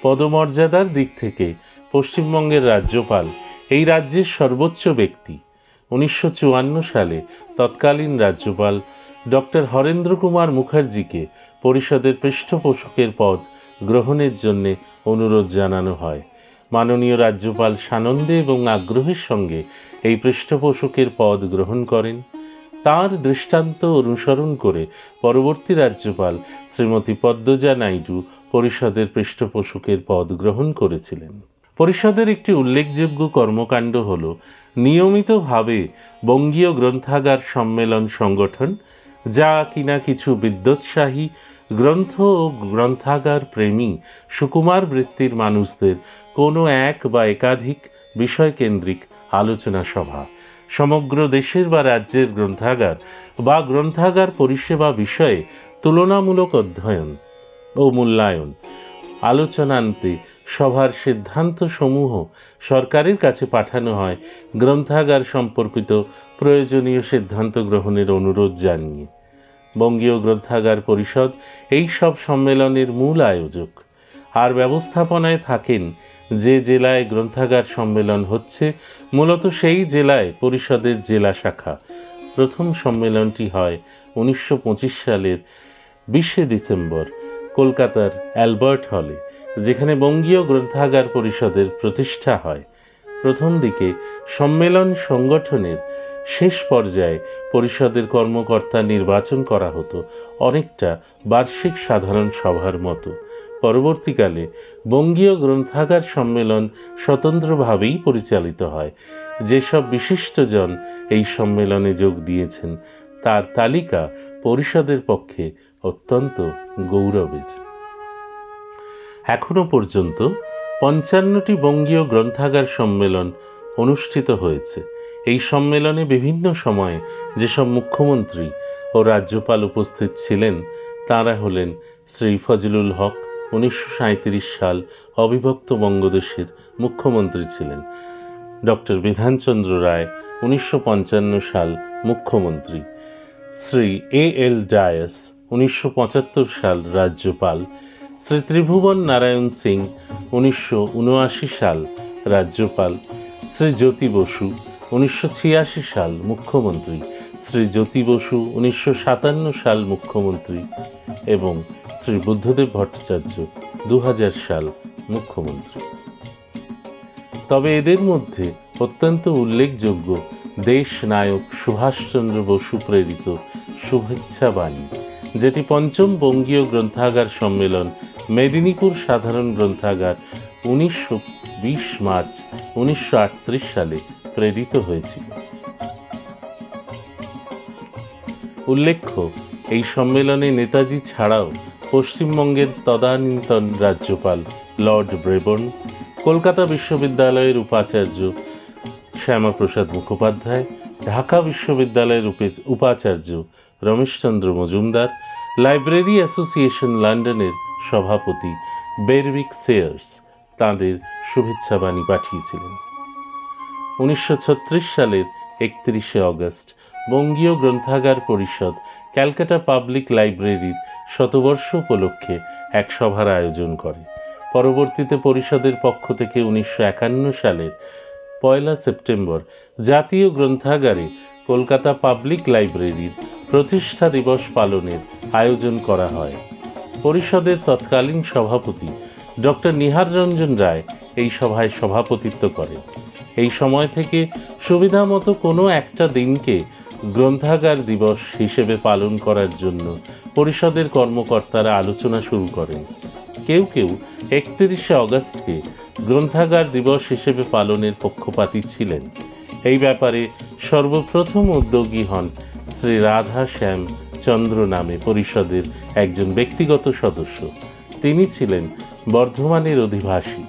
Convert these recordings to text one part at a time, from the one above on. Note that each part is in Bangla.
পদমর্যাদার দিক থেকে পশ্চিমবঙ্গের রাজ্যপাল এই রাজ্যের সর্বোচ্চ ব্যক্তি। 1954 সালে তৎকালীন রাজ্যপাল ডক্টর হরেন্দ্র কুমার মুখার্জিকে পরিষদের পৃষ্ঠপোষকের পদ গ্রহণের জন্যে অনুরোধ জানানো হয়। মাননীয় রাজ্যপাল সানন্দে এবং আগ্রহের সঙ্গে এই পৃষ্ঠপোষকের পদ গ্রহণ করেন। তাঁর দৃষ্টান্ত অনুসরণ করে পরবর্তী রাজ্যপাল শ্রীমতী পদ্মজা নাইডু পরিষদের পৃষ্ঠপোষকের পদ গ্রহণ করেছিলেন। পরিষদের একটি উল্লেখযোগ্য কর্মকাণ্ড হল নিয়মিতভাবে বঙ্গীয় গ্রন্থাগার সম্মেলন সংগঠন, যা কিনা কিছু বিদ্যোৎসাহী গ্রন্থ ও গ্রন্থাগার প্রেমী সুকুমার বৃত্তির মানুষদের কোনো এক বা একাধিক বিষয়কেন্দ্রিক আলোচনা সভা, সমগ্র দেশের বা রাজ্যের গ্রন্থাগার বা গ্রন্থাগার পরিষেবা বিষয়ে তুলনামূলক অধ্যয়ন ও মূল্যায়ন, আলোচনান্তে সভার সিদ্ধান্তসমূহ সরকারের কাছে পাঠানো হয় গ্রন্থাগার সম্পর্কিত প্রয়োজনীয় সিদ্ধান্ত গ্রহণের অনুরোধ জানিয়ে। বঙ্গীয় গ্রন্থাগার পরিষদ এই সব সম্মেলনের মূল আয়োজক, আর ব্যবস্থাপনায় থাকেন যে জেলায় গ্রন্থাগার সম্মেলন হচ্ছে মূলত সেই জেলায় পরিষদের জেলা শাখা। প্রথম সম্মেলনটি হয় 1925 সালের 20 ডিসেম্বর কলকাতার অ্যালবার্ট হলে, যেখানে বঙ্গীয় গ্রন্থাগার পরিষদের প্রতিষ্ঠা হয়। প্রথম দিকে সম্মেলন সংগঠনের শেষ পর্যায়ে পরিষদের কর্মকর্তা নির্বাচন করা হতো অনেকটা বার্ষিক সাধারণ সভার মতো। পরবর্তীকালে বঙ্গীয় গ্রন্থাগার সম্মেলন স্বতন্ত্রভাবেই পরিচালিত হয়। যেসব বিশিষ্টজন এই সম্মেলনে যোগ দিয়েছেন তার তালিকা পরিষদের পক্ষে অত্যন্ত গৌরবের। এখনো পর্যন্ত 55টি বঙ্গীয় গ্রন্থাগার সম্মেলন অনুষ্ঠিত হয়েছে। এই সম্মেলনে বিভিন্ন সময়ে যেসব মুখ্যমন্ত্রী ও রাজ্যপাল উপস্থিত ছিলেন তাঁরা হলেন শ্রী ফজলুল হক, 1937 সাল অবিভক্ত বঙ্গদেশের মুখ্যমন্ত্রী ছিলেন। ডক্টর বিধানচন্দ্র রায়, 1955 সাল মুখ্যমন্ত্রী। শ্রী A.L. ডায়াস, 1975 সাল রাজ্যপাল। শ্রী ত্রিভুবন নারায়ণ সিং, 1979 সাল রাজ্যপাল। শ্রী জ্যোতি বসু, 1986 সাল মুখ্যমন্ত্রী। শ্রী জ্যোতি বসু, 1957 সাল মুখ্যমন্ত্রী এবং শ্রী বুদ্ধদেব ভট্টাচার্য, 2000 সাল মুখ্যমন্ত্রী। তবে এদের মধ্যে অত্যন্ত উল্লেখযোগ্য দেশ নায়ক সুভাষচন্দ্র বসু প্রেরিত শুভেচ্ছা বাণী, যেটি পঞ্চম বঙ্গীয় গ্রন্থাগার সম্মেলন মেদিনীপুর সাধারণ গ্রন্থাগার 20 মার্চ 1938 সালে প্রেরিত হয়েছিল। উল্লেখ্য, এই সম্মেলনে নেতাজি ছাড়াও পশ্চিমবঙ্গের তদানীন্তন রাজ্যপাল লর্ড ব্রেবন, কলকাতা বিশ্ববিদ্যালয়ের উপাচার্য শ্যামাপ্রসাদ মুখোপাধ্যায়, ঢাকা বিশ্ববিদ্যালয়ের উপাচার্য রমেশচন্দ্র মজুমদার, লাইব্রেরি অ্যাসোসিয়েশন লন্ডনের সভাপতি বেরউইক সেয়ার্স তাঁদের শুভেচ্ছা বাণী পাঠিয়েছিলেন। 1936 সালের 31 অগস্ট বঙ্গীয় গ্রন্থাগার পরিষদ ক্যালকাটা পাবলিক লাইব্রেরির শতবর্ষ উপলক্ষে এক সভার আয়োজন করে। পরবর্তীতে পরিষদের পক্ষ থেকে 1951 সালের 1 সেপ্টেম্বর জাতীয় গ্রন্থাগারে কলকাতা পাবলিক লাইব্রেরির প্রতিষ্ঠা দিবস পালনের আয়োজন করা হয়। পরিষদের তৎকালীন সভাপতি ডক্টর নিহার রঞ্জন রায় এই সভায় সভাপতিত্ব করেন। এই সময় থেকে সুবিধামতো কোনো একটা দিনকে গ্রন্থাগার দিবস হিসেবে পালন করার জন্য পরিষদের কর্মকর্তারা আলোচনা শুরু করেন। কেউ কেউ 31 অগস্টকে গ্রন্থাগার দিবস হিসেবে পালনের পক্ষপাতী ছিলেন। এই ব্যাপারে সর্বপ্রথম উদ্যোগী হন শ্রী রাধা শ্যাম চন্দ্র নামে পরিষদের একজন ব্যক্তিগত সদস্য। তিনি ছিলেন বর্ধমানের অধিবাসী।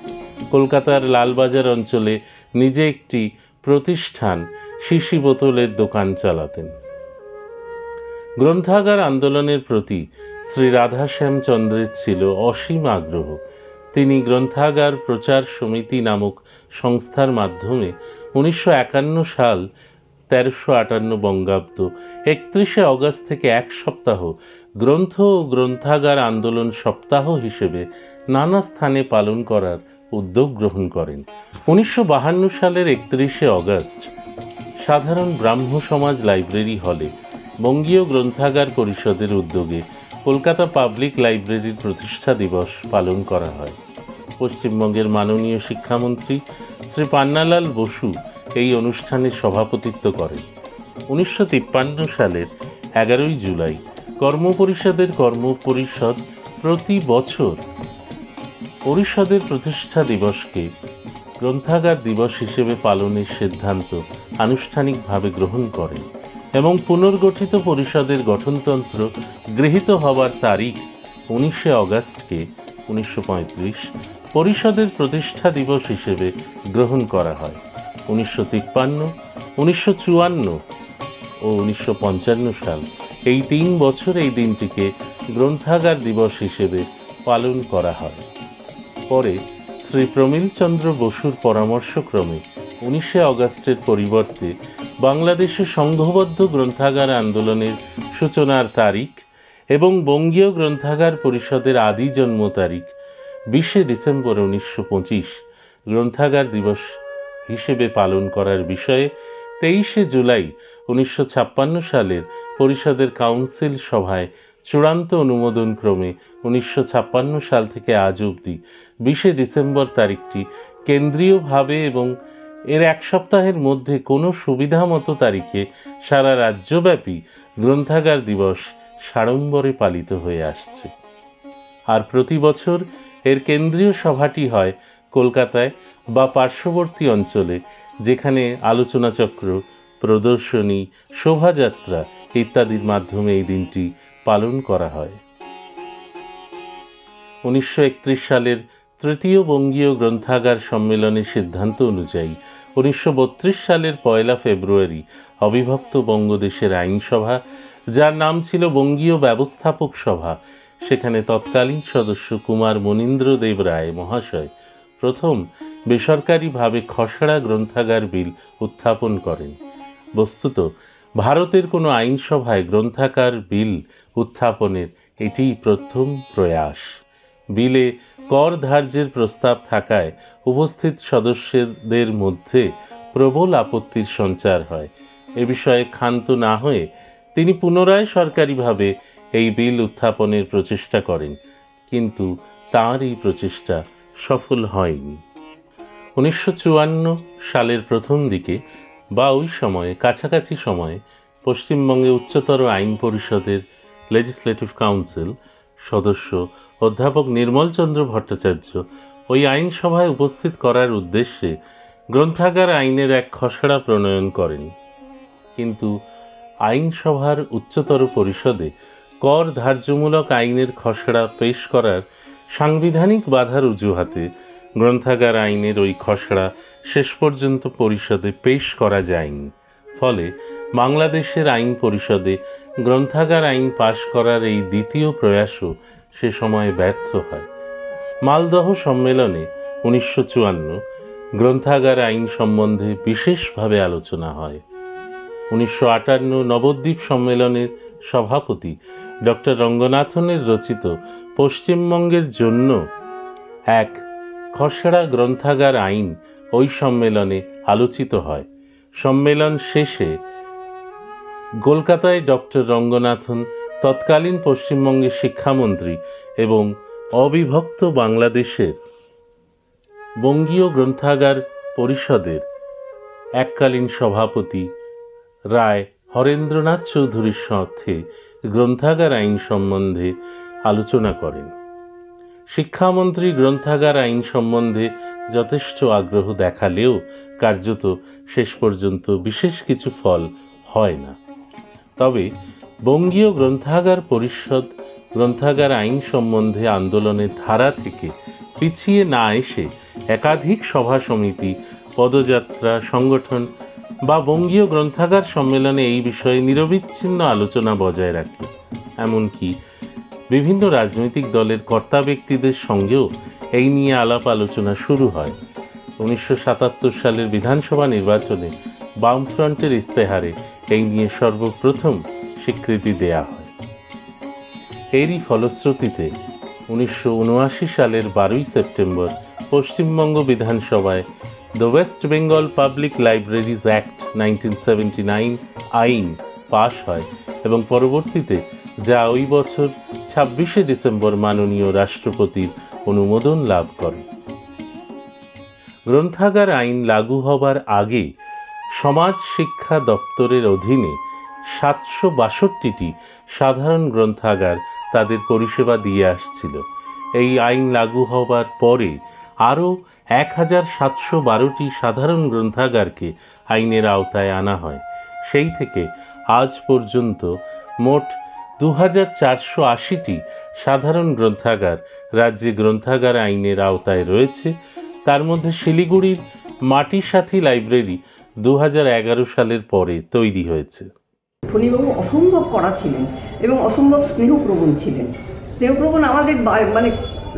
কলকাতার লালবাজার অঞ্চলে নিজে একটি প্রতিষ্ঠান শিশি বোতলের দোকান চালাতেন। গ্রন্থাগার আন্দোলনের প্রতি শ্রী রাধাশ্যামচন্দ্রের ছিল অসীম আগ্রহ। তিনি গ্রন্থাগার প্রচার সমিতি নামক সংস্থার মাধ্যমে 1951 সাল 1358 বঙ্গাব্দ 31 অগস্ট থেকে এক সপ্তাহ গ্রন্থ ও গ্রন্থাগার আন্দোলন সপ্তাহ হিসেবে নানা স্থানে পালন করার উদ্যোগ গ্রহণ করেন। 1952 সালের 31শে অগস্ট সাধারণ ব্রাহ্ম সমাজ লাইব্রেরি হলে বঙ্গীয় গ্রন্থাগার পরিষদের উদ্যোগে কলকাতা পাবলিক লাইব্রেরির প্রতিষ্ঠা দিবস পালন করা হয়। পশ্চিমবঙ্গের মাননীয় শিক্ষামন্ত্রী শ্রী পান্নালাল বসু এই অনুষ্ঠানে সভাপতিত্ব করেন। 1953 সালের 11 জুলাই কর্মপরিষদের কর্মপরিষদ প্রতি বছর পরিষদের প্রতিষ্ঠা দিবসকে গ্রন্থাগার দিবস হিসেবে পালনের সিদ্ধান্ত আনুষ্ঠানিকভাবে গ্রহণ করে এবং পুনর্গঠিত পরিষদের গঠনতন্ত্র গৃহীত হবার তারিখ 19শে অগস্টকে 1935 পরিষদের প্রতিষ্ঠা দিবস হিসেবে গ্রহণ করা হয়। 1953, 1954 ও 1955 সাল এই 3 বছর এই দিনটিকে গ্রন্থাগার দিবস হিসেবে পালন করা হয়। পরে শ্রী প্রমীলচন্দ্র বসুর পরামর্শক্রমে 19শে অগস্টের পরিবর্তে বাংলাদেশে সংঘবদ্ধ গ্রন্থাগার আন্দোলনের সূচনার তারিখ এবং বঙ্গীয় গ্রন্থাগার পরিষদের আদি জন্ম তারিখ 20শে ডিসেম্বর 1925 গ্রন্থাগার দিবস হিসেবে পালন করার বিষয়ে 23শে জুলাই 1956 সালের পরিষদের কাউন্সিল সভায় চূড়ান্ত অনুমোদন ক্রমে 1956 সাল থেকে আজ অবধি 20শে ডিসেম্বর তারিখটি কেন্দ্রীয়ভাবে এবং এর এক সপ্তাহের মধ্যে কোনো সুবিধা মতো তারিখে সারা রাজ্যব্যাপী গ্রন্থাগার দিবস সাড়ম্বরে পালিত হয়ে আসছে। আর প্রতি বছর এর কেন্দ্রীয় সভাটি হয় কলকাতায় বা পার্শ্ববর্তী অঞ্চলে, যেখানে আলোচনাচক্র, প্রদর্শনী, শোভাযাত্রা ইত্যাদির মাধ্যমে এই দিনটি পালন করা হয়। 1931 সালের তৃতীয় বঙ্গীয় গ্রন্থাগার সম্মেলনের সিদ্ধান্ত অনুযায়ী 1932 সালের 1 ফেব্রুয়ারি অবিভক্ত বঙ্গদেশের আইনসভা, যার নাম ছিল বঙ্গীয় ব্যবস্থাপক সভা, সেখানে তৎকালীন সদস্য কুমার মনীন্দ্র দেব রায় মহাশয় প্রথম বেসরকারিভাবে খসড়া গ্রন্থাগার বিল উত্থাপন করেন। বস্তুত ভারতের কোনো আইনসভায় গ্রন্থাগার বিল উত্থাপনের এটিই প্রথম প্রয়াস। বিলে কর ধার্যের প্রস্তাব থাকায় উপস্থিত সদস্যদের মধ্যে প্রবল আপত্তির সঞ্চার হয়। এ বিষয়ে ক্ষান্ত না হয়ে তিনি পুনরায় সরকারিভাবে এই বিল উত্থাপনের প্রচেষ্টা করেন, কিন্তু তাঁর এই প্রচেষ্টা সফল হয়নি। 1954 সালের প্রথম দিকে বা ওই সময়ে কাছাকাছি সময়ে পশ্চিমবঙ্গে উচ্চতর আইন পরিষদের লেজিসলেটিভ কাউন্সিল সদস্য অধ্যাপক নির্মলচন্দ্র ভট্টাচার্য ওই আইনসভায় উপস্থিত করার উদ্দেশ্যে গ্রন্থাগার আইনের এক খসড়া প্রণয়ন করেন, কিন্তু আইনসভার উচ্চতর পরিষদে কর ধার্যমূলক আইনের খসড়া পেশ করার সাংবিধানিক বাধার অজুহাতে গ্রন্থাগার আইনের ওই খসড়া শেষ পর্যন্ত পরিষদে পেশ করা যায়নি। ফলে বাংলাদেশের আইন পরিষদে গ্রন্থাগার আইন পাশ করার এই দ্বিতীয় প্রয়াসও সে সময় ব্যর্থ হয়। মালদহ সম্মেলনে 1954 গ্রন্থাগার আইন সম্বন্ধে বিশেষভাবে আলোচনা হয়। 1958 নবদ্বীপ সম্মেলনের সভাপতি ডক্টর রঙ্গনাথনের রচিত পশ্চিমবঙ্গের জন্য এক খসড়া গ্রন্থাগার আইন ওই সম্মেলনে আলোচিত হয়। সম্মেলন শেষে কলকাতায় ডক্টর রঙ্গনাথন তৎকালীন পশ্চিমবঙ্গের শিক্ষামন্ত্রী এবং অবিভক্ত বাংলাদেশের বঙ্গীয় গ্রন্থাগার পরিষদের এককালীন সভাপতি রায় হরেন্দ্রনাথ চৌধুরীর সাথে গ্রন্থাগার আইন সম্বন্ধে আলোচনা করেন। শিক্ষামন্ত্রী গ্রন্থাগার আইন সম্বন্ধে যথেষ্ট আগ্রহ দেখালেও কার্যত শেষ পর্যন্ত বিশেষ কিছু ফল হয় না। তবে বঙ্গীয় গ্রন্থাগার পরিষদ গ্রন্থাগার আইন সম্বন্ধে আন্দোলনের ধারা থেকে পিছিয়ে না এসে একাধিক সভা সমিতি, পদযাত্রা, সংগঠন বা বঙ্গীয় গ্রন্থাগার সম্মেলনে এই বিষয়ে নিরবিচ্ছিন্ন আলোচনা বজায় রাখে। এমনকি বিভিন্ন রাজনৈতিক দলের কর্তা ব্যক্তিদের সঙ্গেও এই নিয়ে আলাপ আলোচনা শুরু হয়। 1977 সালের বিধানসভা নির্বাচনে বামফ্রন্টের ইস্তেহারে এই নিয়ে সর্বপ্রথম স্বীকৃতি দেয়া হয়। এরই ফলশ্রুতিতে 1979 সালের 12 সেপ্টেম্বর পশ্চিমবঙ্গ বিধানসভায় the West Bengal public libraries act 1979 আইন পাশ হয় এবং পরবর্তীতে যা ওই বছর 26শে ডিসেম্বর মাননীয় রাষ্ট্রপতির অনুমোদন লাভ করে। গ্রন্থাগার আইন লাগু হবার আগে সমাজ শিক্ষা দপ্তরের অধীনে 762টি সাধারণ গ্রন্থাগার তাদের পরিষেবা দিয়ে আসছিল। এই আইন লাগু হবার পরে আরও 1712টি সাধারণ গ্রন্থাগারকে আইনের আওতায় আনা হয়। সেই থেকে আজ পর্যন্ত মোট 2480টি সাধারণ গ্রন্থাগার রাজ্যে গ্রন্থাগার আইনের আওতায় রয়েছে। তার মধ্যে শিলিগুড়ির মাটি সাথী লাইব্রেরি 2011 সালের পরে তৈরি হয়েছে। ফণীবাবু অসম্ভব কড়া ছিলেন এবং অসম্ভব স্নেহপ্রবণ ছিলেন। স্নেহপ্রবণ আমাদের মানে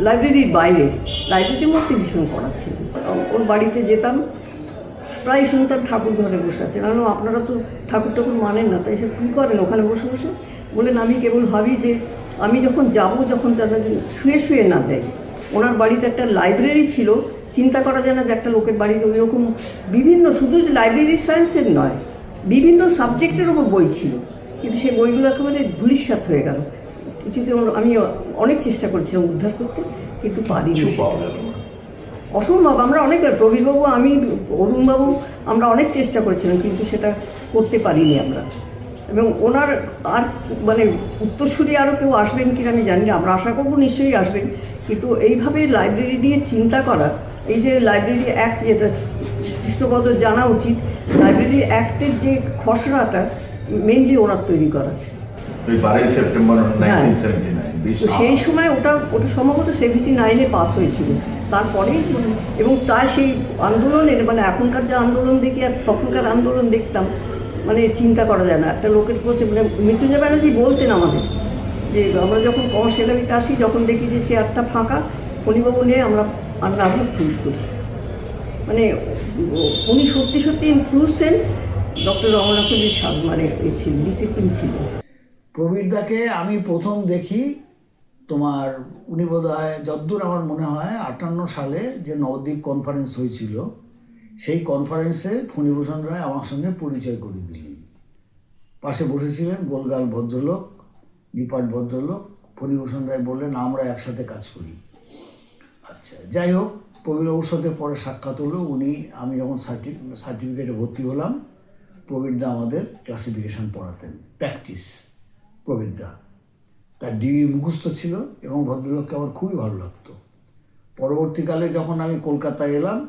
লাইব্রেরির বাইরে, লাইব্রেরির মধ্যে ভীষণ কড়া ছিলেন। ওর বাড়িতে যেতাম, প্রায় শুনতাম ঠাকুর ঘরে বসে আছেন। আমি আপনারা তো ঠাকুর মানেন না, তাই সে কী করেন ওখানে বসে বসে? বলেন আমি কেবল ভাবি যে আমি যখন যাব, যখন শুয়ে শুয়ে না যাই। ওনার বাড়িতে একটা লাইব্রেরি ছিল, চিন্তা করা যায় না যে একটা লোকের বাড়িতে ওই রকম বিভিন্ন, শুধু লাইব্রেরি সায়েন্সের নয়, বিভিন্ন সাবজেক্টের ওপর বই ছিল, কিন্তু সেই বইগুলো একেবারে ধূলিসাৎ হয়ে গেল। কিছুতে আমি অনেক চেষ্টা করেছিলাম উদ্ধার করতে, কিন্তু পারিনি। অসম্ভব। আমরা অনেক, প্রবীরবাবু, আমি, অরুণবাবু, আমরা অনেক চেষ্টা করেছিলাম, কিন্তু সেটা করতে পারিনি আমরা। এবং ওনার আর মানে উত্তরসূরি আরও কেউ আসবেন কিনা আমি জানি না, আমরা আশা করবো নিশ্চয়ই আসবেন। কিন্তু এইভাবে লাইব্রেরি নিয়ে চিন্তা করা, এই যে লাইব্রেরি অ্যাক্ট, যেটা কৃষ্ণপদ জানা উচিত, লাইব্রেরি অ্যাক্টের যে খসড়াটা মেনলি ওনার তৈরি করা। 12 সেপ্টেম্বর 1979, তো সেই সময় ওটা সম্ভবত 79-এ পাস হয়েছিল। তারপরে এবং তাই সেই আন্দোলনের, মানে এখনকার যে আন্দোলন দেখি আর তখনকার আন্দোলন দেখতাম, মানে চিন্তা করা যায় না। একটা লোকের কাছে, মানে মৃত্যুঞ্জয় ব্যানার্জি বলতেন আমাদের যে আমরা যখন কমার্শিয়াল লাইব্রেরিতে আসি, যখন দেখি যে চেয়ারটা ফাঁকা, ফণীবাবু নিয়ে আমরা আর নার্ভাস ফিল করি। মানে উনি সত্যি সত্যি ইন ট্রু সেন্স ডক্টর রমনাথের মানে ডিসিপ্লিন ছিল। প্রবীরদাকে আমি প্রথম দেখি তোমার, উনি বোধহয়, যদ্দূর আমার মনে হয় 58 সালে যে নবদ্বীপ কনফারেন্স হয়েছিল, সেই কনফারেন্সে ফণীভূষণ রায় আমার সঙ্গে পরিচয় করিয়ে দিলেন। পাশে বসেছিলেন গোলগাল ভদ্রলোক, নিপাট ভদ্রলোক। ফণীভূষণ রায় বললেন আমরা একসাথে কাজ করি। আচ্ছা, যাই হোক, প্রবীরবাবুর সাথে পরে সাক্ষাৎ হলো। আমি যখন সার্টিফিকেটে ভর্তি হলাম, প্রবীরদা আমাদের ক্লাসিফিকেশন পড়াতেন, প্র্যাকটিস। প্রবীরদা তার ডিগ্রি মুখস্থ ছিল এবং ভদ্রলোককে আমার খুবই ভালো লাগতো। পরবর্তীকালে যখন আমি কলকাতায় এলাম,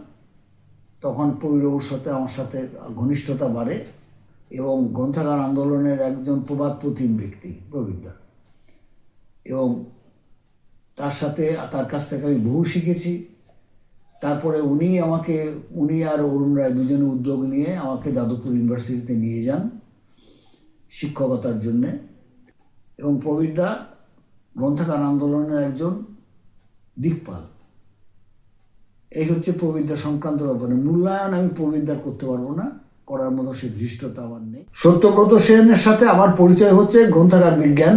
তখন প্রবীরবাবুর সাথে আমার সাথে ঘনিষ্ঠতা বাড়ে এবং গ্রন্থাগার আন্দোলনের একজন প্রবাদপ্রতিম ব্যক্তি প্রবীরদা, এবং তার কাছ থেকে আমি বহু শিখেছি। তারপরে উনি আর অরুণ রায় দুজনে উদ্যোগ নিয়ে আমাকে যাদবপুর ইউনিভার্সিটিতে নিয়ে যান শিক্ষকতার জন্যে। এবং প্রবীরদা গ্রন্থাগার আন্দোলনের একজন দিকপাল। এই হচ্ছে প্রবীরদা সংক্রান্ত ব্যাপারে। মূল্যায়ন আমি প্রবীরদার করতে পারবো না, করার মতো সে ধৃষ্টতা আমার নেই। সত্যব্রত সেনের সাথে আমার পরিচয় হচ্ছে গ্রন্থাগার বিজ্ঞান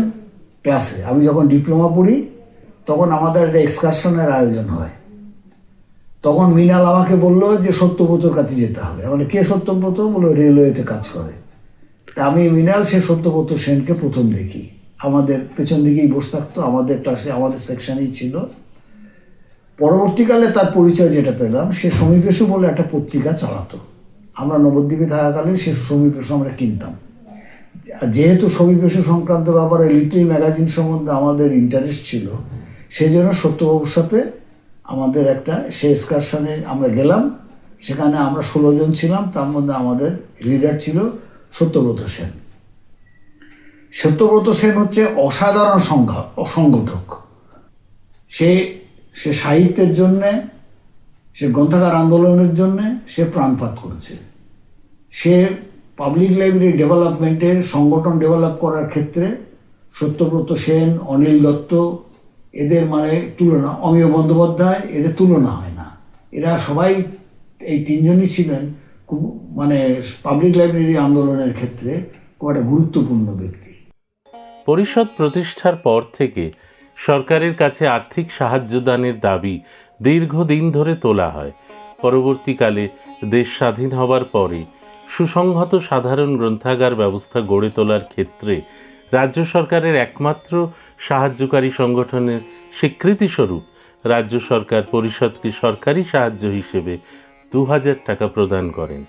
ক্লাসে। আমি যখন ডিপ্লোমা পড়ি, তখন আমাদের একটা এক্সকারশনের আয়োজন হয়। তখন মৃণাল আমাকে বললো যে সত্যব্রতর কাছে যেতে হবে। মানে কে সত্যব্রত? বললো রেলওয়েতে কাজ করে। তা আমি মৃণাল, সে সত্যব্রত সেনকে প্রথম দেখি। আমাদের পেছন দিকেই বসে থাকতো, আমাদের ক্লাসে, আমাদের সেকশনেই ছিল। পরবর্তীকালে তার পরিচয় যেটা পেলাম, সে সমীপেশু বলে একটা পত্রিকা চালাতো। আমরা নবদ্বীপে থাকাকালীন সে সমীপেশু আমরা কিনতাম। যেহেতু সমীপেশু সংক্রান্ত ব্যাপারে লিটল ম্যাগাজিন সম্বন্ধে আমাদের ইন্টারেস্ট ছিল, সেই জন্য সত্যবাবুর সাথে আমাদের সে এক্সকারশনে আমরা গেলাম। সেখানে আমরা 16 জন ছিলাম, তার মধ্যে আমাদের লিডার ছিল সত্যব্রত সেন। সত্যব্রত সেন হচ্ছে অসাধারণ সংগঠক। সে সাহিত্যের জন্যে, সে গ্রন্থাগার আন্দোলনের জন্যে সে প্রাণপাত করেছে। সে পাবলিক লাইব্রেরি ডেভেলপমেন্টের সংগঠন ডেভেলপ করার ক্ষেত্রে সত্যব্রত সেন, অনিল দত্ত, এদের মানে তুলনা, অমিয় বন্দ্যোপাধ্যায়, এদের তুলনা হয় না। এরা সবাই, এই তিনজনই ছিলেন খুব, মানে পাবলিক লাইব্রেরি আন্দোলনের ক্ষেত্রে খুব একটা গুরুত্বপূর্ণ ব্যক্তি। পরিষদ প্রতিষ্ঠার পর থেকে সরকারের কাছে আর্থিক সাহায্য দানের দাবি দীর্ঘদিন ধরে তোলা হয়। পরবর্তীকালে দেশ স্বাধীন হবার পরে সুসংহত সাধারণ গ্রন্থাগার ব্যবস্থা গড়ে তোলার ক্ষেত্রে রাজ্য সরকারের একমাত্র সাহায্যকারী সংগঠনের স্বীকৃতিস্বরূপ রাজ্য সরকার পরিষদকে সরকারি সাহায্য হিসেবে 2000 টাকা প্রদান করেন।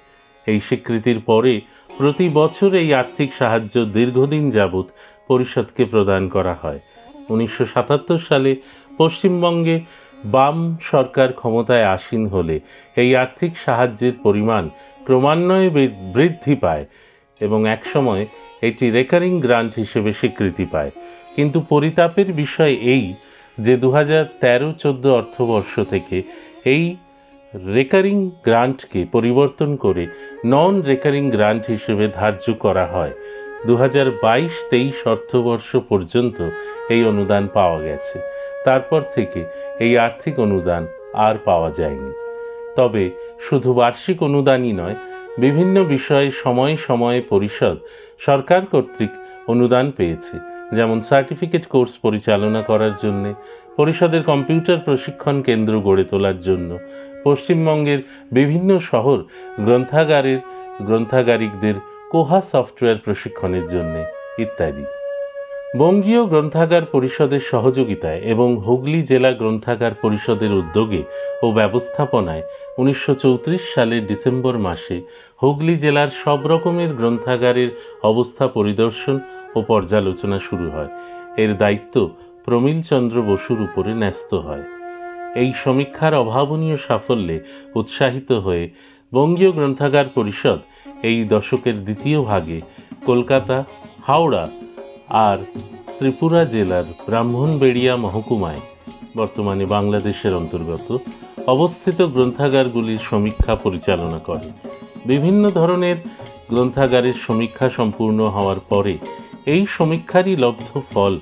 এই স্বীকৃতির পরে প্রতি বছর এই আর্থিক সাহায্য দীর্ঘদিন যাবৎ পরিষদকে প্রদান করা হয়। 1977 সালে পশ্চিমবঙ্গে বাম সরকার ক্ষমতায় আসীন হলে এই আর্থিক সাহায্যের পরিমাণ ক্রমান্বয়ে বৃদ্ধি পায় এবং একসময় এটি রেকারিং গ্রান্ট হিসেবে স্বীকৃতি পায়। কিন্তু পরিতাপের বিষয় এই যে 2013-14 অর্থবর্ষ থেকে এই রেকারিং গ্রান্টকে পরিবর্তন করে নন রেকারিং গ্রান্ট হিসেবে ধার্য করা হয়। 2022-23 অর্থবর্ষ পর্যন্ত এই অনুদান পাওয়া গেছে। তারপর থেকে এই আর্থিক অনুদান আর পাওয়া যায়নি। তবে শুধু বার্ষিক অনুদানই নয়, বিভিন্ন বিষয়ে সময়ে সময়ে পরিষদ সরকার কর্তৃক অনুদান পেয়েছে। যেমন সার্টিফিকেট কোর্স পরিচালনা করার জন্যে, পরিষদের কম্পিউটার প্রশিক্ষণ কেন্দ্র গড়ে তোলার জন্য, পশ্চিমবঙ্গের বিভিন্ন শহর গ্রন্থাগারিকদের কোহা সফটওয়্যার প্রশিক্ষণের জন্য ইত্যাদি। বঙ্গীয় গ্রন্থাগার পরিষদের সহযোগিতায় এবং হুগলি জেলা গ্রন্থাগার পরিষদের উদ্যোগে ও ব্যবস্থাপনায় 1934 সালের ডিসেম্বর মাসে হুগলি জেলার সব রকমের গ্রন্থাগারের অবস্থা পরিদর্শন ও পর্যালোচনা শুরু হয়। এর দায়িত্ব প্রমীল চন্দ্র বসুর উপরে ন্যস্ত হয়। এই সমীক্ষার অভাবনীয় সাফল্যে উৎসাহিত হয়ে বঙ্গীয় গ্রন্থাগার পরিষদ এই দশকের দ্বিতীয় ভাগে কলকাতা, হাওড়া আর ত্রিপুরা জেলার ব্রাহ্মণবেড়িয়া মহকুমায়, বর্তমানে বাংলাদেশের অন্তর্গত, অবস্থিত গ্রন্থাগারগুলির সমীক্ষা পরিচালনা করে। বিভিন্ন ধরনের গ্রন্থাগারের সমীক্ষা সম্পূর্ণ হওয়ার পরে এই সমীক্ষারই লব্ধ ফল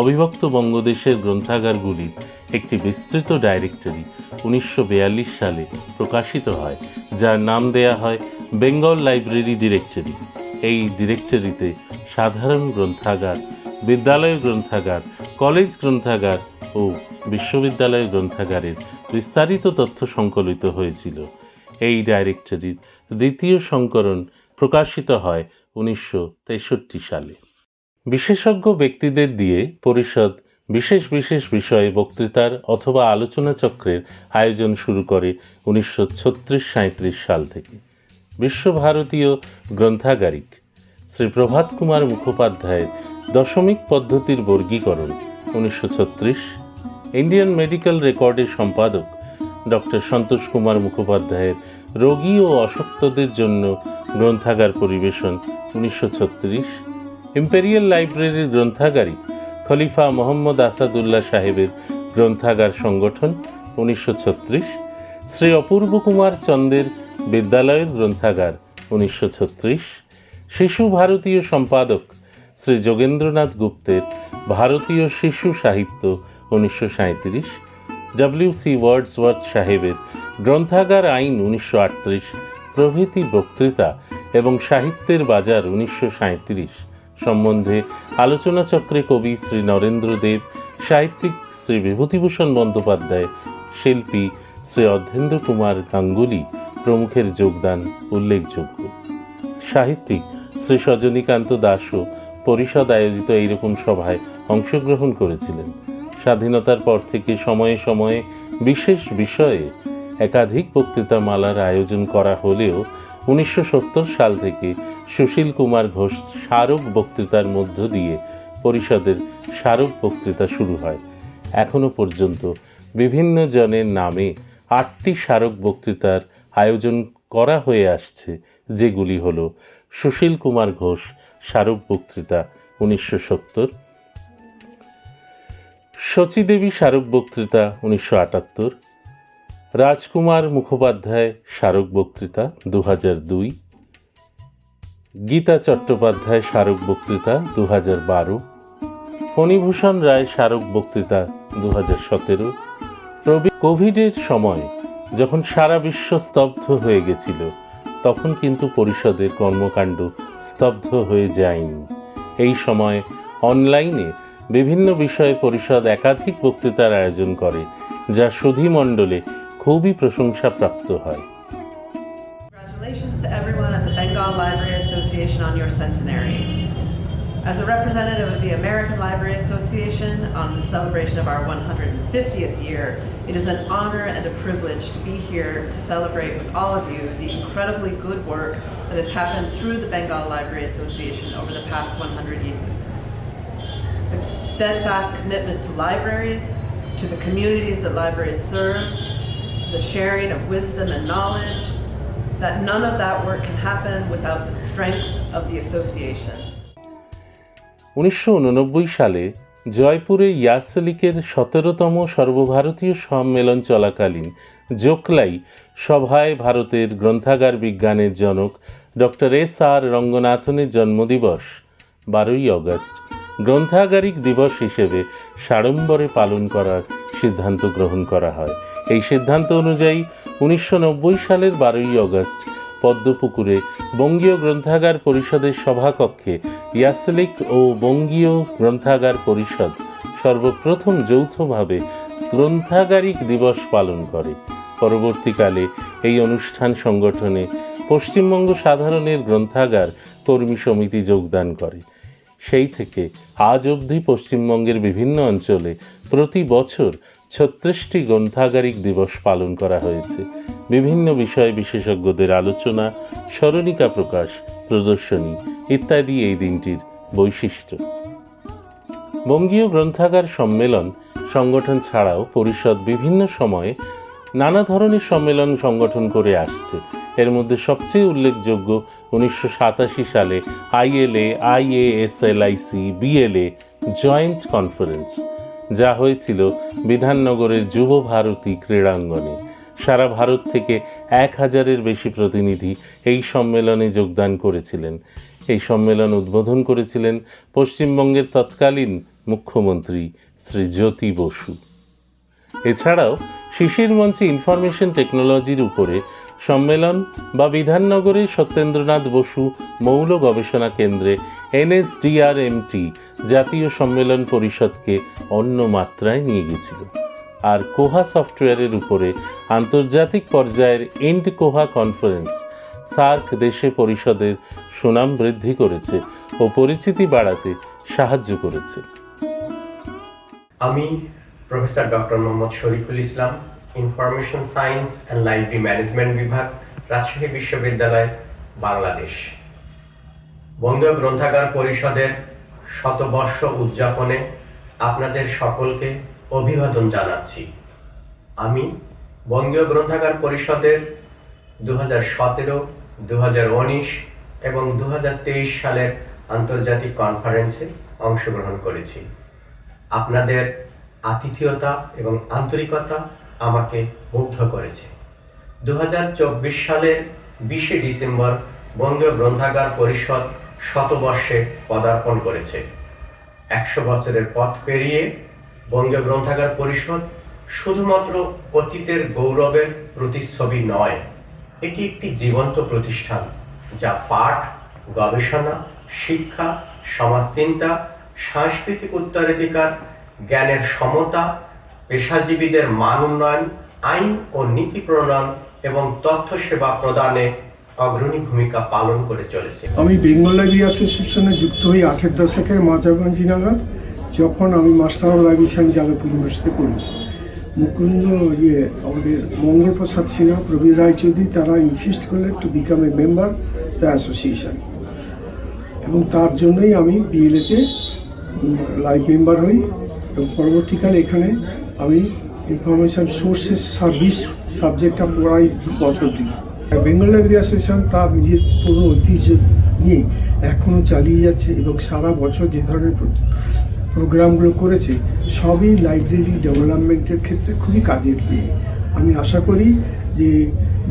অবিভক্ত বঙ্গদেশের গ্রন্থাগারগুলির একটি বিস্তৃত ডাইরেক্টরি 1942 সালে প্রকাশিত হয়, যার নাম দেয়া হয় বেঙ্গল লাইব্রেরি ডিরেক্টরি। এই ডিরেক্টরিতে সাধারণ গ্রন্থাগার, বিদ্যালয় গ্রন্থাগার, কলেজ গ্রন্থাগার ও বিশ্ববিদ্যালয় গ্রন্থাগারের বিস্তারিত তথ্য সংকলিত হয়েছিল। এই ডাইরেক্টরির দ্বিতীয় সংস্করণ প্রকাশিত হয় 1963 সালে। বিশেষজ্ঞ ব্যক্তিদের দিয়ে পরিষদ বিশেষ বিশেষ বিষয়ে বক্তৃতার অথবা আলোচনা চক্রের আয়োজন শুরু করে 1936-37 সাল থেকে। বিশ্বভারতীয় গ্রন্থাগারিক শ্রী প্রভাত কুমার মুখোপাধ্যায়ের দশমিক পদ্ধতির বর্গীকরণ 1936, ইন্ডিয়ান মেডিকেল রেকর্ডের সম্পাদক ডক্টর সন্তোষ কুমার মুখোপাধ্যায়ের রোগী ও অসক্তদের জন্য গ্রন্থাগার পরিবেশন 1936, ইম্পেরিয়াল লাইব্রেরির গ্রন্থাগারিক খলিফা মোহাম্মদ আসাদুল্লাহ সাহেবের গ্রন্থাগার সংগঠন 1936, শ্রী অপূর্ব কুমার চন্দের বিদ্যালয়ের গ্রন্থাগার 1936, শিশু ভারতীয় সম্পাদক শ্রী যোগেন্দ্রনাথ গুপ্তের ভারতীয় শিশু সাহিত্য 1937, WC ওয়ার্ডসওয়ার্থ সাহেবের গ্রন্থাগার আইন 1938 প্রভৃতি বক্তৃতা এবং সাহিত্যের বাজার 1937 সম্বন্ধে আলোচনা চক্রে কবি শ্রী নরেন্দ্র দেব, সাহিত্যিক শ্রী বিভূতিভূষণ বন্দ্যোপাধ্যায়, শিল্পী শ্রী অধেন্দ্র কুমার গাঙ্গুলি প্রমুখের যোগদান উল্লেখযোগ্য। সাহিত্যিক শ্রী সজনীকান্ত দাসও পরিষদ আয়োজিত এইরকম সভায় অংশগ্রহণ করেছিলেন। স্বাধীনতার পর থেকে সময়ে সময়ে বিশেষ বিষয়ে একাধিক বক্তৃতামালার আয়োজন করা হলেও 1970 সাল থেকে সুশীল কুমার ঘোষ স্মারক বক্তৃতার মধ্য দিয়ে পরিষদের স্মারক বক্তৃতা শুরু হয়। এখনো পর্যন্ত বিভিন্ন জনের নামে 8টি স্মারক বক্তৃতার আয়োজন করা হয়ে আসছে, যেগুলি হল সুশীল কুমার ঘোষ স্মারক বক্তৃতা 1970, শচীদেবী স্মারক বক্তৃতা 1978, রাজকুমার মুখোপাধ্যায় স্মারক বক্তৃতা 2002, গীতা চট্টোপাধ্যায় স্মারক বক্তৃতা 2012, ফণীভূষণ রায় স্মারক বক্তৃতা 2017। কোভিডের সময় যখন সারা বিশ্ব স্তব্ধ হয়ে গেছিল, তখন কিন্তু পরিষদের কর্মকাণ্ড স্তব্ধ হয়ে যায়নি। এই সময় অনলাইনে বিভিন্ন বিষয়ে পরিষদ একাধিক বক্তৃতার আয়োজন করে, যা সুধী মণ্ডলে খুবই প্রশংসাপ্রাপ্ত হয়। Congratulations to everyone at the Bengal Library Association on your centenary. As a representative of the American Library Association on the celebration of our 150th year, it is an honor and a privilege to be here to celebrate with all of you the incredibly good work that has happened through the Bengal Library Association over the past 100 years. The steadfast commitment to libraries, to the communities that libraries serve, to the sharing of wisdom and knowledge, that none of that work can happen without the strength of the association. 1989 সালে জয়পুরে ইয়াসলিকের 17তম সর্বভারতীয় সম্মেলন চলাকালীন জোকলাই সভায় ভারতের গ্রন্থাগার বিজ্ঞানের জনক ডক্টর এস.আর. রঙ্গনাথনের জন্মদিবস 12ই অগস্ট গ্রন্থাগারিক দিবস হিসেবে সাড়ম্বরে পালন করার সিদ্ধান্ত গ্রহণ করা হয়। এই সিদ্ধান্ত অনুযায়ী 1990 সালের 12ই অগস্ট পদ্মপুকুরে বঙ্গীয় গ্রন্থাগার পরিষদের সভাকক্ষে ইয়াসলিক ও বঙ্গীয় গ্রন্থাগার পরিষদ সর্বপ্রথম যৌথভাবে গ্রন্থাগারিক দিবস পালন করে। পরবর্তীকালে এই অনুষ্ঠান সংগঠনে পশ্চিমবঙ্গ সাধারণের গ্রন্থাগার কর্মী সমিতি যোগদান করে। সেই থেকে আজ অবধি পশ্চিমবঙ্গের বিভিন্ন অঞ্চলে প্রতি বছর 36টি গ্রন্থাগারিক দিবস পালন করা হয়েছে। বিভিন্ন বিষয়ে বিশেষজ্ঞদের আলোচনা, স্মরণিকা প্রকাশ, প্রদর্শনী ইত্যাদি এই দিনটির বৈশিষ্ট্য। বঙ্গীয় গ্রন্থাগার সম্মেলন সংগঠন ছাড়াও পরিষদ বিভিন্ন সময়ে নানা ধরনের সম্মেলন সংগঠন করে আসছে। এর মধ্যে সবচেয়ে উল্লেখযোগ্য 1987 সালে ILA, IASLIC, BLA joint conference, যা হয়েছিল বিধাননগরের যুব ভারতী ক্রীড়াঙ্গনে। সারা ভারত থেকে 1000-এর বেশি প্রতিনিধি এই সম্মেলনে যোগদান করেছিলেন। এই সম্মেলন উদ্বোধন করেছিলেন পশ্চিমবঙ্গের তৎকালীন মুখ্যমন্ত্রী শ্রী জ্যোতি বসু। এছাড়াও শিশির মঞ্চে ইনফরমেশন টেকনোলজির উপরে সম্মেলন বা বিধাননগরের সত্যেন্দ্রনাথ বসু মৌল গবেষণা কেন্দ্রে NSDRMT জাতীয় সম্মেলন পরিষদকে অন্য মাত্রায় নিয়ে গেছিল। আর কোহা সফটওয়্যারের উপরে আন্তর্জাতিক পর্যায়ের ইন্ড কোহা কনফারেন্স সার্ক দেশে পরিষদের সুনাম বৃদ্ধি করেছে ও পরিচিতি বাড়াতে সাহায্য করেছে। আমি professor doctor Mohammad Shariful Islam, information science and library management বিভাগ, রাজশাহী বিশ্ববিদ্যালয়, বাংলাদেশ। বঙ্গীয় গ্রন্থাগার পরিষদের শতবর্ষ উদযাপনে আপনাদের সকলকে অভিবাদন জানাচ্ছি। আমি বঙ্গীয় গ্রন্থাগার পরিষদের 2017, 2019 এবং 2023 সালের আন্তর্জাতিক কনফারেন্সে অংশগ্রহণ করেছি। আপনাদের আতিথেয়তা এবং আন্তরিকতা আমাকে মুগ্ধ করেছে। 2024 সালের 20 ডিসেম্বর বঙ্গীয় গ্রন্থাগার পরিষদ শতবর্ষে পদার্পণ করেছে। 100 বছরের পথ পেরিয়ে বঙ্গীয় গ্রন্থাগার পরিষদ শুধুমাত্র অতীতের গৌরবের প্রতিচ্ছবি নয়, এটি একটি জীবন্ত প্রতিষ্ঠান যা পাঠ, গবেষণা, শিক্ষা, সমাজচিন্তা, সাংস্কৃতিক উত্তরাধিকার, জ্ঞানের সমতা, পেশাজীবীদের মান উন্নয়ন, আইন ও নীতি প্রণয়ন এবং তথ্য সেবা প্রদানে অগ্রণী ভূমিকা পালন করে চলেছে। আমি বেঙ্গল লাইব্রেরি অ্যাসোসিয়েশনে যুক্ত হই 8-এর দশকের মাঝামাঝি নাগাদ, যখন আমি master of library science Jadavpur ইউনিভার্সিটিতে পড়ি। মুকুন্দ আমাদের মঙ্গল প্রসাদ সিনহা, প্রবীর রায়চৌধুরী, তারা ইনসিস্ট করলেন to become a member the association, এবং তার জন্যই আমি BLA-তে লাইভ মেম্বার হই। এবং পরবর্তীকালে এখানে আমি ইনফরমেশন সোর্সেস সার্ভিস সাবজেক্টটা পড়াই 2 বছর দিই। বেঙ্গল লাইব্রেরি অ্যাসোসিয়েশন তার নিজের পুরো ঐতিহ্য নিয়ে এখনও চালিয়ে যাচ্ছে এবং সারা বছর যে ধরনের প্রোগ্রামগুলো করেছে সবই লাইব্রেরি ডেভেলপমেন্টের ক্ষেত্রে খুবই কাজের দিয়ে। আমি আশা করি যে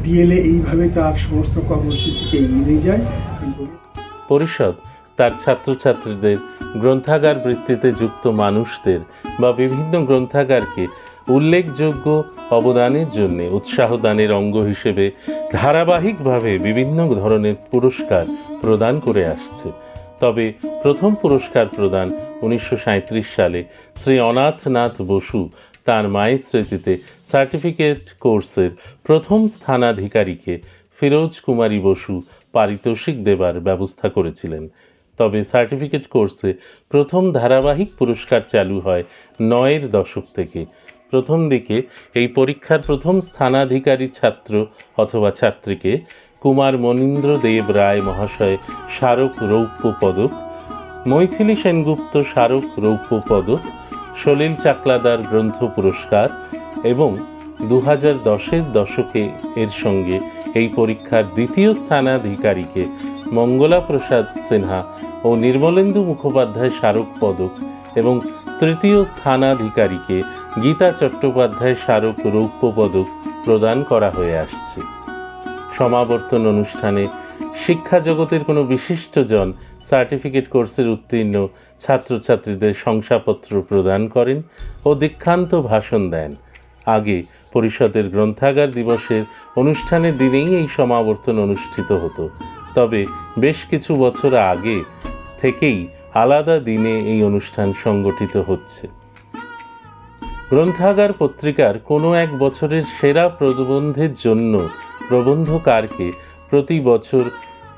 BLA এইভাবে তার সমস্ত কর্মসূচিকে এগিয়ে নিয়ে যায়। পরিষদ তার ছাত্রছাত্রীদের গ্রন্থাগার বৃত্তিতে যুক্ত মানুষদের বা বিভিন্ন গ্রন্থাগারকে উল্লেখযোগ্য অবদানের জন্য উৎসাহ দানের অঙ্গ হিসেবে ধারাবাহিকভাবে বিভিন্ন ধরনের পুরস্কার প্রদান করে আসছে। তবে প্রথম পুরস্কার প্রদান 1937 সালে শ্রী অনাথনাথ বসু তার মায়ের স্মৃতিতে সার্টিফিকেট কোর্সের প্রথম স্থানাধিকারীকে ফিরোজ কুমারী বসু পারিতোষিক দেবার ব্যবস্থা করেছিলেন। তবে সার্টিফিকেট কোর্সে প্রথম ধারাবাহিক পুরস্কার চালু হয় 9-এর দশক থেকে। প্রথম দিকে এই পরীক্ষার প্রথম স্থানাধিকারী ছাত্র অথবা ছাত্রীকে কুমার মনীন্দ্র দেব রায় মহাশয় স্মারক রৌপ্য পদক, মৈথিলী সেনগুপ্ত স্মারক রৌপ্য পদক, সলিল চাকলাদার গ্রন্থ পুরস্কার এবং 2010-এর দশকে এর সঙ্গে এই পরীক্ষার দ্বিতীয় স্থানাধিকারীকে মঙ্গলা প্রসাদ সিনহা ও নির্মলেন্দু মুখোপাধ্যায় স্মারক পদক এবং তৃতীয় স্থানাধিকারীকে গীতা চট্টোপাধ্যায় স্মারক রৌপ্য পদক প্রদান করা হয়ে আসছে। সমাবর্তন অনুষ্ঠানে শিক্ষা জগতের কোনো বিশিষ্টজন সার্টিফিকেট কোর্সের উত্তীর্ণ ছাত্রছাত্রীদের শংসাপত্র প্রদান করেন ও দীক্ষান্ত ভাষণ দেন। আগে পরিষদের গ্রন্থাগার দিবসের অনুষ্ঠানের দিনেই এই সমাবর্তন অনুষ্ঠিত হতো, তবে বেশ কিছু বছর আগে থেকেই আলাদা দিনে এই অনুষ্ঠান সংগঠিত হচ্ছে। গ্রন্থাগার পত্রিকার কোনো এক বছরের সেরা প্রবন্ধের জন্য প্রবন্ধকারকে প্রতি বছর